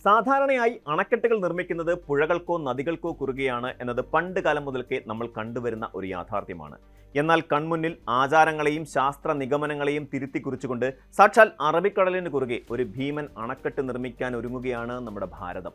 സാധാരണയായി അണക്കെട്ടുകൾ നിർമ്മിക്കുന്നത് പുഴകൾക്കോ നദികൾക്കോ കുറുകെയാണ് എന്നത് പണ്ട് കാലം മുതൽക്കേ നമ്മൾ കണ്ടുവരുന്ന ഒരു യാഥാർത്ഥ്യമാണ്. എന്നാൽ കൺമുന്നിൽ ആചാരങ്ങളെയും ശാസ്ത്ര നിഗമനങ്ങളെയും തിരുത്തി കുറിച്ചുകൊണ്ട് സാക്ഷാൽ അറബിക്കടലിന് കുറുകെ ഒരു ഭീമൻ അണക്കെട്ട് നിർമ്മിക്കാൻ ഒരുങ്ങുകയാണ് നമ്മുടെ ഭാരതം.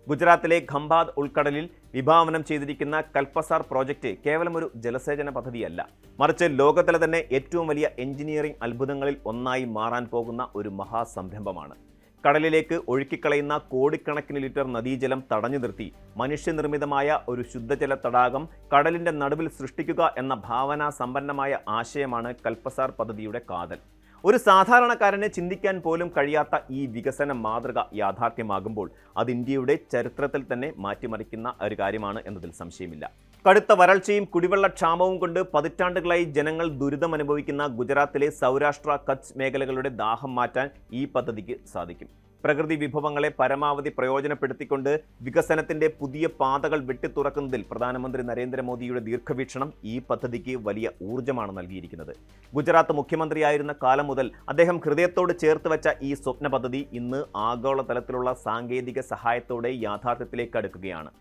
ഗുജറാത്തിലെ ഖംഭാത് ഉൾക്കടലിൽ വിഭാവനം ചെയ്തിരിക്കുന്ന കൽപ്പസാർ പ്രോജക്റ്റ് കേവലം ഒരു ജലസേചന പദ്ധതിയല്ല, മറിച്ച് ലോകത്തിലെ തന്നെ ഏറ്റവും വലിയ എഞ്ചിനീയറിംഗ് അത്ഭുതങ്ങളിൽ ഒന്നായി മാറാൻ പോകുന്ന ഒരു മഹാസംരംഭമാണ്. കടലിലേക്ക് ഒഴുക്കിക്കളയുന്ന കോടിക്കണക്കിന് ലിറ്റർ നദീജലം തടഞ്ഞു നിർത്തി മനുഷ്യനിർമ്മിതമായ ഒരു ശുദ്ധജല തടാകം കടലിന്റെ നടുവിൽ സൃഷ്ടിക്കുക എന്ന ഭാവനാ സമ്പന്നമായ ആശയമാണ് കൽപ്പസാർ പദ്ധതിയുടെ കാതൽ. ഒരു സാധാരണക്കാരന് ചിന്തിക്കാൻ പോലും കഴിയാത്ത ഈ വികസന മാതൃക യാഥാർത്ഥ്യമാകുമ്പോൾ അത് ഇന്ത്യയുടെ ചരിത്രത്തിൽ തന്നെ മാറ്റിമറിക്കുന്ന ഒരു കാര്യമാണ് എന്നതിൽ സംശയമില്ല. കടുത്ത വരൾച്ചയും കുടിവെള്ളക്ഷാമവും കൊണ്ട് പതിറ്റാണ്ടുകളായി ജനങ്ങൾ ദുരിതമനുഭവിക്കുന്ന ഗുജറാത്തിലെ സൗരാഷ്ട്ര കച്ച് മേഖലകളുടെ ദാഹം മാറ്റാൻ ഈ പദ്ധതിക്ക് സാധിക്കും. പ്രകൃതി വിഭവങ്ങളെ പരമാവധി പ്രയോജനപ്പെടുത്തിക്കൊണ്ട് വികസനത്തിന്റെ പുതിയ പാതകൾ വെട്ടിത്തുറക്കുന്നതിൽ പ്രധാനമന്ത്രി നരേന്ദ്രമോദിയുടെ ദീർഘവീക്ഷണം ഈ പദ്ധതിക്ക് വലിയ ഊർജ്ജമാണ് നൽകിയിരിക്കുന്നത്. ഗുജറാത്ത് മുഖ്യമന്ത്രിയായിരുന്ന കാലം മുതൽ അദ്ദേഹം ഹൃദയത്തോട് ചേർത്ത് വെച്ച ഈ സ്വപ്ന പദ്ധതി ഇന്ന് ആഗോളതലത്തിലുള്ള സാങ്കേതിക സഹായത്തോടെ യാഥാർത്ഥ്യത്തിലേക്ക് അടുക്കുകയാണ്.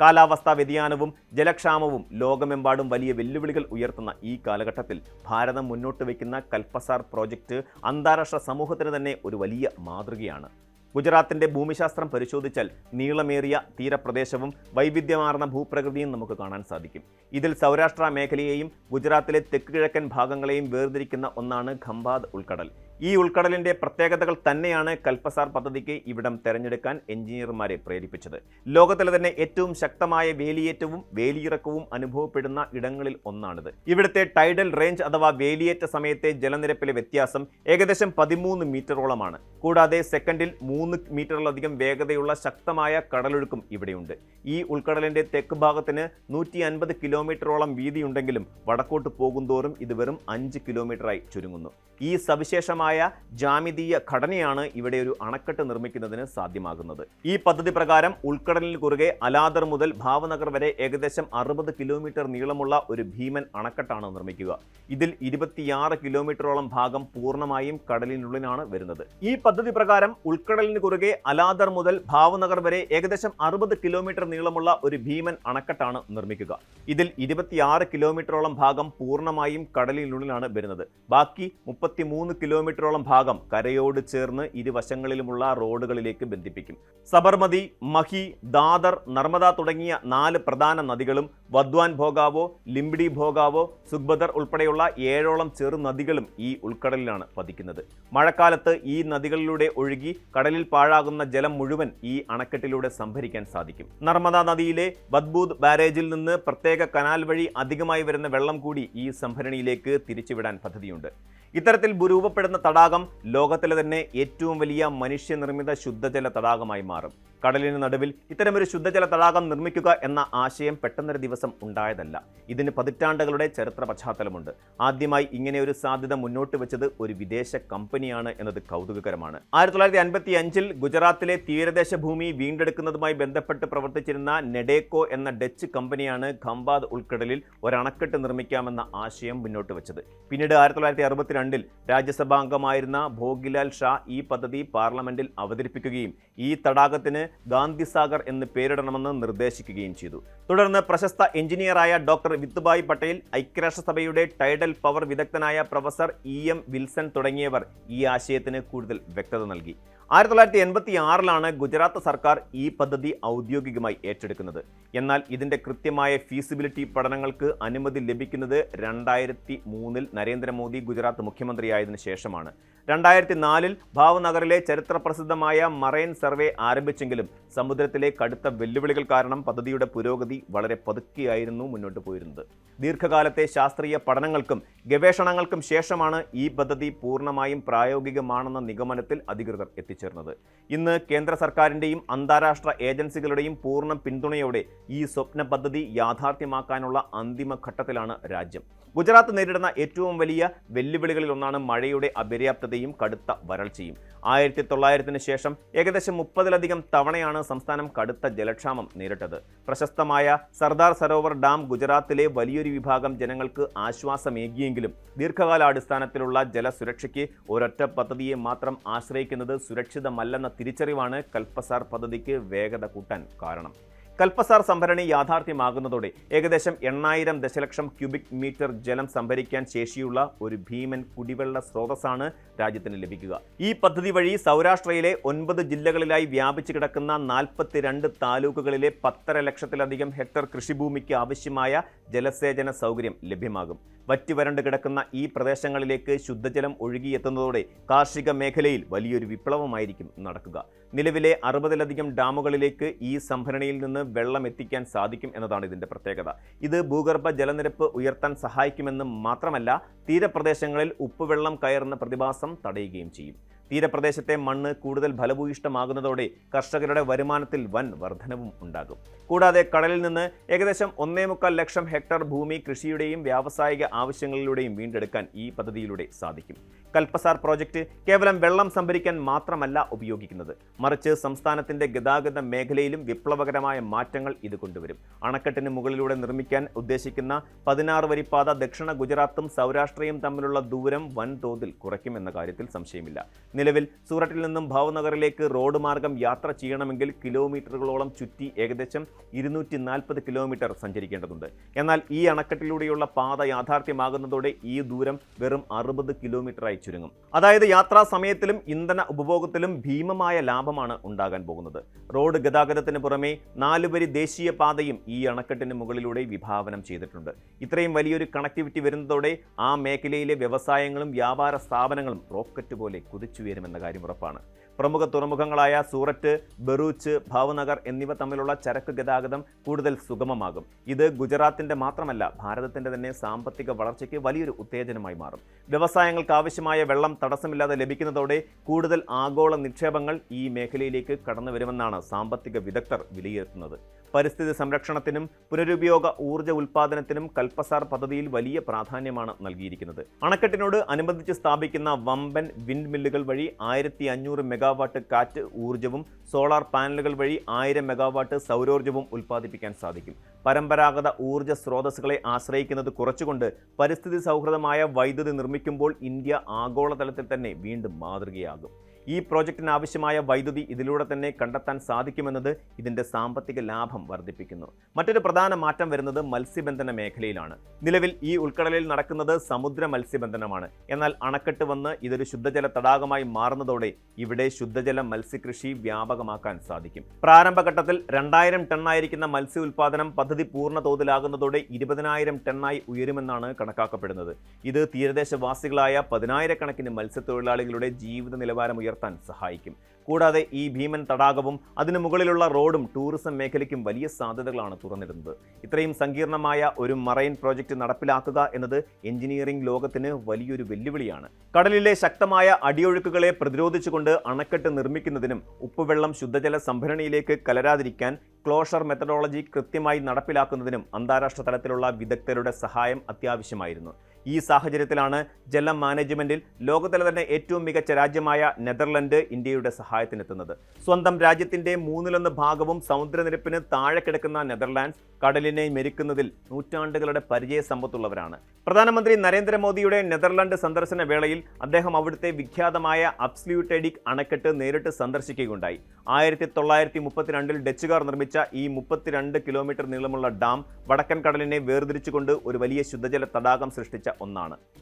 കാലാവസ്ഥാ വ്യതിയാനവും ജലക്ഷാമവും ലോകമെമ്പാടും വലിയ വെല്ലുവിളികൾ ഉയർത്തുന്ന ഈ കാലഘട്ടത്തിൽ ഭാരതം മുന്നോട്ട് വയ്ക്കുന്ന കൽപ്പസാർ പ്രോജക്റ്റ് അന്താരാഷ്ട്ര സമൂഹത്തിന് തന്നെ ഒരു വലിയ മാതൃകയാണ്. ഗുജറാത്തിന്റെ ഭൂമിശാസ്ത്രം പരിശോധിച്ചാൽ നീളമേറിയ തീരപ്രദേശവും വൈവിധ്യമാർന്ന ഭൂപ്രകൃതിയും നമുക്ക് കാണാൻ സാധിക്കും. ഇതിൽ സൗരാഷ്ട്ര മേഖലയെയും ഗുജറാത്തിലെ തെക്ക് കിഴക്കൻ ഭാഗങ്ങളെയും വേർതിരിക്കുന്ന ഒന്നാണ് ഖംഭാത് ഉൾക്കടൽ. ഈ ഉൾക്കടലിന്റെ പ്രത്യേകതകൾ തന്നെയാണ് കൽപ്പസാർ പദ്ധതിക്ക് ഇവിടം തെരഞ്ഞെടുക്കാൻ എഞ്ചിനീയർമാരെ പ്രേരിപ്പിച്ചത്. ലോകത്തിലെ തന്നെ ഏറ്റവും ശക്തമായ വേലിയേറ്റവും വേലിയിറക്കവും അനുഭവപ്പെടുന്ന ഇടങ്ങളിൽ ഒന്നാണിത്. ഇവിടുത്തെ ടൈഡൽ റേഞ്ച് അഥവാ വേലിയേറ്റ സമയത്തെ ജലനിരപ്പിലെ വ്യത്യാസം ഏകദേശം 13 മീറ്ററോളമാണ്. കൂടാതെ സെക്കൻഡിൽ 3 മീറ്ററിലധികം വേഗതയുള്ള ശക്തമായ കടലൊഴുക്കും ഇവിടെയുണ്ട്. ഈ ഉൾക്കടലിന്റെ തെക്ക് ഭാഗത്തിന് 150 കിലോമീറ്ററോളം വീതിയുണ്ടെങ്കിലും വടക്കോട്ട് പോകുന്തോറും ഇത് വെറും 5 കിലോമീറ്ററായി ചുരുങ്ങുന്നു. ഈ സവിശേഷമായ ജാമിതീയ ഘടനയാണ് ഇവിടെ ഒരു അണക്കെട്ട് നിർമ്മിക്കുന്നതിന് സാധ്യമാകുന്നത്. ഈ പദ്ധതി പ്രകാരം ഉൾക്കടലിന് കുറുകെ അലാദർ മുതൽ ഭാവനഗർ വരെ ഏകദേശം 60 കിലോമീറ്റർ നീളമുള്ള ഒരു ഭീമൻ അണക്കെട്ടാണ് നിർമ്മിക്കുക. ഇതിൽ 26 കിലോമീറ്ററോളം ഭാഗം പൂർണ്ണമായും കടലിനുള്ളിലാണ് വരുന്നത്. ഈ പദ്ധതി പ്രകാരം ഉൾക്കടലിന് കുറുകെ അലാദർ മുതൽ ഭാവനഗർ വരെ ഏകദേശം 60 കിലോമീറ്റർ നീളമുള്ള ഒരു ഭീമൻ അണക്കെട്ടാണ് നിർമ്മിക്കുക. ഇതിൽ 26 കിലോമീറ്ററോളം ഭാഗം പൂർണ്ണമായും കടലിനുള്ളിലാണ് വരുന്നത്. ബാക്കി 33 കിലോമീറ്ററോളം ഭാഗം കരയോട് ചേർന്ന് ഇരുവശങ്ങളിലുമുള്ള റോഡുകളിലേക്ക് ബന്ധിപ്പിക്കും. സബർമതി, മഹി, ദാദർ, നർമ്മദ തുടങ്ങിയ 4 പ്രധാന നദികളും വദ്വാൻ ഭോഗാവോ, ലിംബിഡി ഭോഗാവോ, സുഖ്ബദർ ഉൾപ്പെടെയുള്ള 7ഓളം ചെറു നദികളും ഈ ഉൾക്കടലിലാണ് പതിക്കുന്നത്. മഴക്കാലത്ത് ഈ നദികളിലൂടെ ഒഴുകി കടലിൽ പാഴാകുന്ന ജലം മുഴുവൻ ഈ അണക്കെട്ടിലൂടെ സംഭരിക്കാൻ സാധിക്കും. നർമ്മദ നദിയിലെ ബദ്ബൂദ് ബാരേജിൽ നിന്ന് പ്രത്യേക കനാൽ വഴി അധികമായി വരുന്ന വെള്ളം കൂടി ഈ സംഭരണിയിലേക്ക് തിരിച്ചുവിടാൻ പദ്ധതിയുണ്ട്. ഇത്തരത്തിൽ രൂപപ്പെടുന്ന തടാകം ലോകത്തിലെ തന്നെ ഏറ്റവും വലിയ മനുഷ്യനിർമ്മിത ശുദ്ധജല തടാകമായി മാറും. കടലിന് നടുവിൽ ഇത്തരമൊരു ശുദ്ധജല തടാകം നിർമ്മിക്കുക എന്ന ആശയം പെട്ടെന്നൊരു ദിവസം ഉണ്ടായതല്ല. ഇതിന് പതിറ്റാണ്ടുകളുടെ ചരിത്ര പശ്ചാത്തലമുണ്ട്. ആദ്യമായി ഇങ്ങനെ ഒരു സാധ്യത മുന്നോട്ട് വെച്ചത് ഒരു വിദേശ കമ്പനിയാണ് എന്നത് കൗതുകകരമാണ്. 1955 ഗുജറാത്തിലെ തീരദേശ ഭൂമി വീണ്ടെടുക്കുന്നതുമായി ബന്ധപ്പെട്ട് പ്രവർത്തിച്ചിരുന്ന നെഡേക്കോ എന്ന ഡച്ച് കമ്പനിയാണ് ഖംഭാത് ഉൾക്കടലിൽ ഒരണക്കെട്ട് നിർമ്മിക്കാമെന്ന ആശയം മുന്നോട്ട് വെച്ചത്. പിന്നീട് 1962 രാജ്യസഭാംഗമായിരുന്ന ഭോഗിലാൽ ഷാ ഈ പദ്ധതി പാർലമെന്റിൽ അവതരിപ്പിക്കുകയും ഈ തടാകത്തിന് ഗാന്ധിസാഗർ എന്ന് പേരിടണമെന്ന് നിർദ്ദേശിക്കുകയും ചെയ്തു. തുടർന്ന് പ്രശസ്ത എഞ്ചിനീയറായ ഡോക്ടർ വിത്തുഭായ് പട്ടേൽ, ഐക്യരാഷ്ട്രസഭയുടെ ടൈഡൽ പവർ വിദഗ്ധനായ പ്രൊഫസർ EM വിൽസൺ തുടങ്ങിയവർ ഈ ആശയത്തിന് കൂടുതൽ വ്യക്തത നൽകി. 1986 ഗുജറാത്ത് സർക്കാർ ഈ പദ്ധതി ഔദ്യോഗികമായി ഏറ്റെടുക്കുന്നത്. എന്നാൽ ഇതിന്റെ കൃത്യമായ ഫീസിബിലിറ്റി പഠനങ്ങൾക്ക് അനുമതി ലഭിക്കുന്നത് 2003 നരേന്ദ്രമോദി ഗുജറാത്ത് മുഖ്യമന്ത്രിയായതിനു ശേഷമാണ്. 2004 ഭാവനഗറിലെ ചരിത്രപ്രസിദ്ധമായ മറൈൻ സർവേ ആരംഭിച്ചെങ്കിലും സമുദ്രത്തിലെ കടുത്ത വെല്ലുവിളികൾ കാരണം പദ്ധതിയുടെ പുരോഗതി വളരെ പതുക്കെയായിരുന്നു മുന്നോട്ട് പോയിരുന്നത്. ദീർഘകാലത്തെ ശാസ്ത്രീയ പഠനങ്ങൾക്കും ഗവേഷണങ്ങൾക്കും ശേഷമാണ് ഈ പദ്ധതി പൂർണ്ണമായും പ്രായോഗികമാണെന്ന നിഗമനത്തിൽ അധികൃതർ എത്തിച്ചേർന്നത്. ഇന്ന് കേന്ദ്ര സർക്കാരിൻ്റെയും അന്താരാഷ്ട്ര ഏജൻസികളുടെയും പൂർണ്ണ പിന്തുണയോടെ ഈ സ്വപ്ന പദ്ധതി യാഥാർത്ഥ്യമാക്കാനുള്ള അന്തിമ ഘട്ടത്തിലാണ് രാജ്യം. ഗുജറാത്ത് നേരിടുന്ന ഏറ്റവും വലിയ വെല്ലുവിളികളിൽ ഒന്നാണ് മഴയുടെ അപര്യാപ്തതയും കടുത്ത വരൾച്ചയും. 1900 ശേഷം ഏകദേശം 30ലധികം തവണയാണ് സംസ്ഥാനം കടുത്ത ജലക്ഷാമം നേരിട്ടത്. പ്രശസ്തമായ സർദാർ സരോവർ ഡാം ഗുജറാത്തിലെ വലിയൊരു വിഭാഗം ജനങ്ങൾക്ക് ആശ്വാസമേകിയെങ്കിലും ദീർഘകാലാടിസ്ഥാനത്തിലുള്ള ജലസുരക്ഷയ്ക്ക് ഒരൊറ്റ പദ്ധതിയെ മാത്രം ആശ്രയിക്കുന്നത് സുരക്ഷ സുരക്ഷിതമല്ലെന്ന തിരിച്ചറിവാണ് കൽപ്പസാർ പദ്ധതിക്ക് വേഗത കൂട്ടാൻ കാരണം. കൽപ്പസാർ സംഭരണി യാഥാർത്ഥ്യമാകുന്നതോടെ ഏകദേശം 8,000 ദശലക്ഷം ക്യൂബിക് മീറ്റർ ജലം സംഭരിക്കാൻ ശേഷിയുള്ള ഒരു ഭീമൻ കുടിവെള്ള സ്രോതസ്സാണ് രാജ്യത്തിന് ലഭിക്കുക. ഈ പദ്ധതി വഴി സൗരാഷ്ട്രയിലെ 9 ജില്ലകളിലായി വ്യാപിച്ചു കിടക്കുന്ന 42 താലൂക്കുകളിലെ 1.5 ലക്ഷത്തിലധികം ഹെക്ടർ കൃഷിഭൂമിക്ക് ആവശ്യമായ ജലസേചന സൗകര്യം ലഭ്യമാകും. വറ്റിവരണ്ട് കിടക്കുന്ന ഈ പ്രദേശങ്ങളിലേക്ക് ശുദ്ധജലം ഒഴുകിയെത്തുന്നതോടെ കാർഷിക മേഖലയിൽ വലിയൊരു വിപ്ലവമായിരിക്കും നടക്കുക. നിലവിലെ 60-ലധികം ഡാമുകളിലേക്ക് ഈ സംഭരണിയിൽ നിന്ന് വെള്ളം എത്തിക്കാൻ സാധിക്കും എന്നതാണ് ഇതിൻ്റെ പ്രത്യേകത. ഇത് ഭൂഗർഭ ജലനിരപ്പ് ഉയർത്താൻ സഹായിക്കുമെന്ന് മാത്രമല്ല, തീരപ്രദേശങ്ങളിൽ ഉപ്പുവെള്ളം കയറുന്ന പ്രതിഭാസം തടയുകയും ചെയ്യും. തീരപ്രദേശത്തെ മണ്ണ് കൂടുതൽ ഫലഭൂയിഷ്ടമാകുന്നതോടെ കർഷകരുടെ വരുമാനത്തിൽ വൻ വർധനവും ഉണ്ടാകും. കൂടാതെ കടലിൽ നിന്ന് ഏകദേശം 1.25 ലക്ഷം ഹെക്ടർ ഭൂമി കൃഷിയുടെയും വ്യാവസായിക ആവശ്യങ്ങളിലൂടെയും വീണ്ടെടുക്കാൻ ഈ പദ്ധതിയിലൂടെ സാധിക്കും. കൽപ്പസാർ പ്രോജക്റ്റ് കേവലം വെള്ളം സംഭരിക്കാൻ മാത്രമല്ല ഉപയോഗിക്കുന്നത്, മറിച്ച് സംസ്ഥാനത്തിന്റെ ഗതാഗത മേഖലയിലും വിപ്ലവകരമായ മാറ്റങ്ങൾ ഇത് കൊണ്ടുവരും. അണക്കെട്ടിന് മുകളിലൂടെ നിർമ്മിക്കാൻ ഉദ്ദേശിക്കുന്ന 16 വരിപ്പാത ദക്ഷിണ ഗുജറാത്തും സൗരാഷ്ട്രയും തമ്മിലുള്ള ദൂരം വൻതോതിൽ കുറയ്ക്കുമെന്ന കാര്യത്തിൽ സംശയമില്ല. നിലവിൽ സൂററ്റിൽ നിന്നും ഭാവ്നഗറിലേക്ക് റോഡ് മാർഗം യാത്ര ചെയ്യണമെങ്കിൽ കിലോമീറ്ററുകളോളം ചുറ്റി ഏകദേശം 240 കിലോമീറ്റർ സഞ്ചരിക്കേണ്ടതുണ്ട്. എന്നാൽ ഈ അണക്കെട്ടിലൂടെയുള്ള പാത യാഥാർത്ഥ്യമാകുന്നതോടെ ഈ ദൂരം വെറും 60 കിലോമീറ്ററായി ചുരുങ്ങും. അതായത് യാത്രാ സമയത്തിലും ഇന്ധന ഉപഭോഗത്തിലും ഭീമമായ ലാഭമാണ് ഉണ്ടാകാൻ പോകുന്നത്. റോഡ് ഗതാഗതത്തിന് പുറമെ 4 വരി ദേശീയ പാതയും ഈ അണക്കെട്ടിന് മുകളിലൂടെ വിഭാവനം ചെയ്തിട്ടുണ്ട്. ഇത്രയും വലിയൊരു കണക്ടിവിറ്റി വരുന്നതോടെ ആ മേഖലയിലെ വ്യവസായങ്ങളും വ്യാപാര സ്ഥാപനങ്ങളും റോക്കറ്റ് പോലെ കുതിച്ചുയരുമെന്ന കാര്യം ഉറപ്പാണ്. പ്രമുഖ തുറമുഖങ്ങളായ സൂററ്റ്, ബറൂച്ച്, ഭാവ്നഗർ എന്നിവ തമ്മിലുള്ള ചരക്ക് ഗതാഗതം കൂടുതൽ സുഗമമാകും. ഇത് ഗുജറാത്തിന്റെ മാത്രമല്ല, ഭാരതത്തിന്റെ തന്നെ സാമ്പത്തിക വളർച്ചയ്ക്ക് വലിയൊരു ഉത്തേജനമായി മാറും. വ്യവസായങ്ങൾക്ക് ആവശ്യമായ വെള്ളം തടസ്സമില്ലാതെ ലഭിക്കുന്നതോടെ കൂടുതൽ ആഗോള നിക്ഷേപങ്ങൾ ഈ മേഖലയിലേക്ക് കടന്നു വരുമെന്നാണ് സാമ്പത്തിക വിദഗ്ധർ വിലയിരുത്തുന്നത്. പരിസ്ഥിതി സംരക്ഷണത്തിനും പുനരുപയോഗ ഊർജ്ജ ഉൽപ്പാദനത്തിനും കൽപ്പസാർ പദ്ധതിയിൽ വലിയ പ്രാധാന്യമാണ് നൽകിയിരിക്കുന്നത്. അണക്കെട്ടിനോട് അനുബന്ധിച്ച് സ്ഥാപിക്കുന്ന വമ്പൻ വിൻഡ് മില്ലുകൾ വഴി 1500 മെഗാവാട്ട് കാറ്റ് ഊർജ്ജവും സോളാർ പാനലുകൾ വഴി 1000 മെഗാവാട്ട് സൗരോർജ്ജവും ഉൽപ്പാദിപ്പിക്കാൻ സാധിക്കും. പരമ്പരാഗത ഊർജ്ജ സ്രോതസ്സുകളെ ആശ്രയിക്കുന്നത് കുറച്ചുകൊണ്ട് പരിസ്ഥിതി സൗഹൃദമായ വൈദ്യുതി നിർമ്മിക്കുമ്പോൾ ഇന്ത്യ ആഗോളതലത്തിൽ തന്നെ വീണ്ടും മാതൃകയാകും. ഈ പ്രോജക്റ്റിന് ആവശ്യമായ വൈദ്യുതി ഇതിലൂടെ തന്നെ കണ്ടെത്താൻ സാധിക്കുമെന്നത് ഇതിൻ്റെ സാമ്പത്തിക ലാഭം വർദ്ധിപ്പിക്കുന്നു. മറ്റൊരു പ്രധാന മാറ്റം വരുന്നത് മത്സ്യബന്ധന മേഖലയിലാണ്. നിലവിൽ ഈ ഉൾക്കടലിൽ നടക്കുന്നത് സമുദ്ര മത്സ്യബന്ധനമാണ്. എന്നാൽ അണക്കെട്ട് വന്ന് ഇതൊരു ശുദ്ധജല തടാകമായി മാറുന്നതോടെ ഇവിടെ ശുദ്ധജല മത്സ്യകൃഷി വ്യാപകമാക്കാൻ സാധിക്കും. പ്രാരംഭഘട്ടത്തിൽ 2000 ടണ്ണായിരിക്കുന്ന മത്സ്യ ഉൽപ്പാദനം പദ്ധതി പൂർണ്ണ തോതിലാകുന്നതോടെ 20,000 ടണ്ണായി ഉയരുമെന്നാണ് കണക്കാക്കപ്പെടുന്നത്. ഇത് തീരദേശവാസികളായ 10,000-കണക്കിന് മത്സ്യത്തൊഴിലാളികളുടെ ജീവിത നിലവാരം ഉയർത്താൻ സഹായിക്കും. കൂടാതെ ഈ ഭീമൻ തടാകവും അതിനു മുകളിലുള്ള റോഡും ടൂറിസം മേഖലയ്ക്കും വലിയ സാധ്യതകളാണ് തുറന്നിടുന്നത്. ഇത്രയും സങ്കീർണമായ ഒരു മറൈൻ പ്രോജക്റ്റ് നടപ്പിലാക്കുക എന്നത് എഞ്ചിനീയറിംഗ് ലോകത്തിന് വലിയൊരു വെല്ലുവിളിയാണ്. കടലിലെ ശക്തമായ അടിയൊഴുക്കുകളെ പ്രതിരോധിച്ചുകൊണ്ട് അണക്കെട്ട് നിർമ്മിക്കുന്നതിനും ഉപ്പുവെള്ളം ശുദ്ധജല സംഭരണിയിലേക്ക് കലരാതിരിക്കാൻ ക്ലോഷർ മെത്തഡോളജി കൃത്യമായി നടപ്പിലാക്കുന്നതിനും അന്താരാഷ്ട്ര തലത്തിലുള്ള വിദഗ്ധരുടെ സഹായം അത്യാവശ്യമായിരുന്നു. ഈ സാഹചര്യത്തിലാണ് ജല മാനേജ്മെന്റിൽ ലോകത്തിലെ തന്നെ ഏറ്റവും മികച്ച രാജ്യമായ നെതർലൻഡ് ഇന്ത്യയുടെ സഹായത്തിനെത്തുന്നത്. സ്വന്തം രാജ്യത്തിന്റെ 1/3 ഭാഗവും സമുദ്രനിരപ്പിന് താഴെ കിടക്കുന്ന നെതർലാൻഡ്സ് കടലിനെ മെരുക്കുന്നതിൽ നൂറ്റാണ്ടുകളുടെ പരിചയ സമ്പത്തുള്ളവരാണ്. പ്രധാനമന്ത്രി നരേന്ദ്രമോദിയുടെ നെതർലൻഡ് സന്ദർശന വേളയിൽ അദ്ദേഹം അവിടുത്തെ വിഖ്യാതമായ അബ്സ്ല്യൂട്ടഡിക് അണക്കെട്ട് നേരിട്ട് സന്ദർശിക്കുകയുണ്ടായി. 1932 ഡച്ചുകാർ നിർമ്മിച്ച ഈ 32 കിലോമീറ്റർ നീളമുള്ള ഡാം വടക്കൻ കടലിനെ വേർതിരിച്ചുകൊണ്ട് ഒരു വലിയ ശുദ്ധജല തടാകം സൃഷ്ടിച്ച ഒന്നാണ്.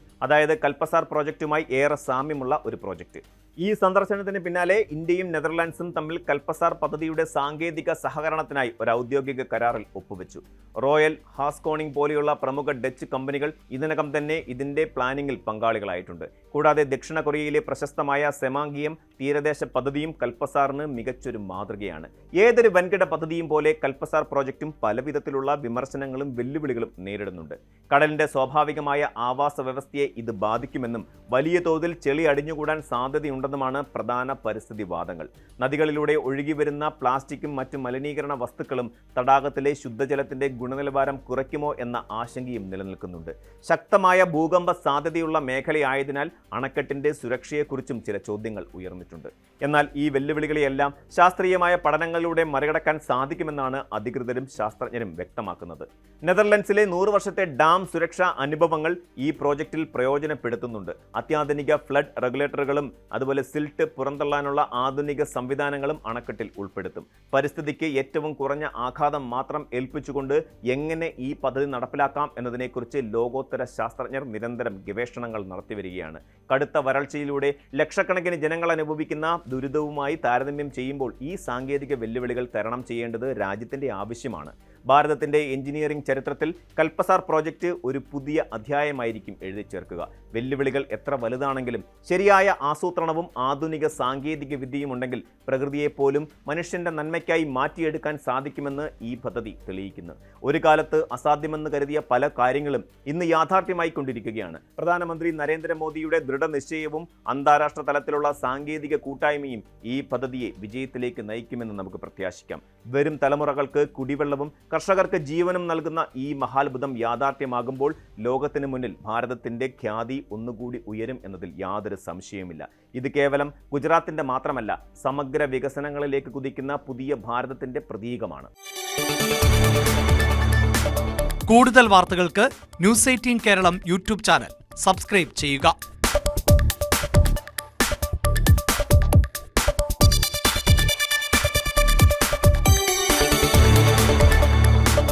അതായത് കൽപ്പസാർ പ്രോജക്റ്റുമായി ഏറെ സാമ്യമുള്ള ഒരു പ്രോജക്റ്റ്. ഈ സന്ദർശനത്തിന് പിന്നാലെ ഇന്ത്യയും നെതർലാൻഡ്സും തമ്മിൽ കൽപ്പസാർ പദ്ധതിയുടെ സാങ്കേതിക സഹകരണത്തിനായി ഒരു ഔദ്യോഗിക കരാറിൽ ഒപ്പുവെച്ചു. റോയൽ ഹാസ്കോണിംഗ് പോലെയുള്ള പ്രമുഖ ഡച്ച് കമ്പനികൾ ഇതിനകം തന്നെ ഇതിന്റെ പ്ലാനിങ്ങിൽ പങ്കാളികളായിട്ടുണ്ട്. കൂടാതെ ദക്ഷിണ കൊറിയയിലെ പ്രശസ്തമായ സെമാംഗിയം തീരദേശ പദ്ധതിയും കൽപ്പസാറിന് മികച്ചൊരു മാതൃകയാണ്. ഏതൊരു വൻകിട പദ്ധതിയും പോലെ കൽപ്പസാർ പ്രോജക്റ്റും പലവിധത്തിലുള്ള വിമർശനങ്ങളും വെല്ലുവിളികളും നേരിടുന്നുണ്ട്. കടലിന്റെ സ്വാഭാവികമായ ആവാസ വ്യവസ്ഥയെ ഇത് ബാധിക്കുമെന്നും വലിയ തോതിൽ ചെളി അടിഞ്ഞുകൂടാൻ സാധ്യതയുണ്ടെന്നുമാണ് പ്രധാന പരിസ്ഥിതി വാദങ്ങൾ. നദികളിലൂടെ ഒഴുകിവരുന്ന പ്ലാസ്റ്റിക്കും മറ്റു മലിനീകരണ വസ്തുക്കളും തടാകത്തിലെ ശുദ്ധജലത്തിന്റെ ഗുണനിലവാരം കുറയ്ക്കുമോ എന്ന ആശങ്കയും നിലനിൽക്കുന്നുണ്ട്. ശക്തമായ ഭൂകമ്പ സാധ്യതയുള്ള മേഖലയായതിനാൽ അണക്കെട്ടിന്റെ സുരക്ഷയെക്കുറിച്ചും ചില ചോദ്യങ്ങൾ ഉയർന്നു. പറഞ്ഞിട്ടുണ്ട്. എന്നാൽ ഈ വെല്ലുവിളികളെയെല്ലാം ശാസ്ത്രീയമായ പഠനങ്ങളിലൂടെ മറികടക്കാൻ സാധിക്കുമെന്നാണ് അധികൃതരും ശാസ്ത്രജ്ഞരും വ്യക്തമാക്കുന്നത്. നെതർലൻഡ്സിലെ 100 വർഷത്തെ ഡാം സുരക്ഷാ അനുഭവങ്ങൾ ഈ പ്രോജക്റ്റിൽ പ്രയോജനപ്പെടുത്തുന്നുണ്ട്. അത്യാധുനിക ഫ്ലഡ് റെഗുലേറ്ററുകളും അതുപോലെ സിൽട്ട് പുറന്തള്ളാനുള്ള ആധുനിക സംവിധാനങ്ങളും അണക്കെട്ടിൽ ഉൾപ്പെടുത്തും. പരിസ്ഥിതിക്ക് ഏറ്റവും കുറഞ്ഞ ആഘാതം മാത്രം ഏൽപ്പിച്ചുകൊണ്ട് എങ്ങനെ ഈ പദ്ധതി നടപ്പിലാക്കാം എന്നതിനെക്കുറിച്ച് ലോകോത്തര ശാസ്ത്രജ്ഞർ നിരന്തരം ഗവേഷണങ്ങൾ നടത്തിവരികയാണ്. കടുത്ത വരൾച്ചയിലൂടെ ലക്ഷക്കണക്കിന് ജനങ്ങൾ അനുഭവിക്കുന്ന ദുരിതവുമായി താരതമ്യം ചെയ്യുമ്പോൾ ഈ സാങ്കേതിക വെല്ലുവിളികൾ തരണം ചെയ്യേണ്ടത് രാജ്യത്തിന്റെ ആവശ്യമാണ്. ഭാരതത്തിന്റെ എഞ്ചിനീയറിംഗ് ചരിത്രത്തിൽ കൽപ്പസാർ പ്രോജക്റ്റ് ഒരു പുതിയ അധ്യായമായിരിക്കും എഴുതി ചേർക്കുക. വെല്ലുവിളികൾ എത്ര വലുതാണെങ്കിലും ശരിയായ ആസൂത്രണവും ആധുനിക സാങ്കേതിക വിദ്യയും ഉണ്ടെങ്കിൽ പ്രകൃതിയെപ്പോലും മനുഷ്യന്റെ നന്മയ്ക്കായി മാറ്റിയെടുക്കാൻ സാധിക്കുമെന്ന് ഈ പദ്ധതി തെളിയിക്കുന്നു. ഒരു കാലത്ത് അസാധ്യമെന്ന് കരുതിയ പല കാര്യങ്ങളും ഇന്ന് യാഥാർത്ഥ്യമായി കൊണ്ടിരിക്കുകയാണ്. പ്രധാനമന്ത്രി നരേന്ദ്രമോദിയുടെ ദൃഢനിശ്ചയവും അന്താരാഷ്ട്ര തലത്തിലുള്ള സാങ്കേതിക കൂട്ടായ്മയും ഈ പദ്ധതിയെ വിജയത്തിലേക്ക് നയിക്കുമെന്ന് നമുക്ക് പ്രത്യാശിക്കാം. വരും തലമുറകൾക്ക് കുടിവെള്ളവും കർഷകർക്ക് ജീവനും നൽകുന്ന ഈ മഹാത്ഭുതം യാഥാർത്ഥ്യമാകുമ്പോൾ ലോകത്തിന് മുന്നിൽ ഭാരതത്തിന്റെ ഖ്യാതി ഒന്നുകൂടി ഉയരും എന്നതിൽ യാതൊരു സംശയവുമില്ല. ഇത് കേവലം ഗുജറാത്തിന്റെ മാത്രമല്ല, സമഗ്ര വികസനങ്ങളിലേക്ക് കുതിക്കുന്ന പുതിയ ഭാരതത്തിന്റെ പ്രതീകമാണ്. കൂടുതൽ വാർത്തകൾക്ക് news 18 Keralam YouTube channel subscribe ചെയ്യുക.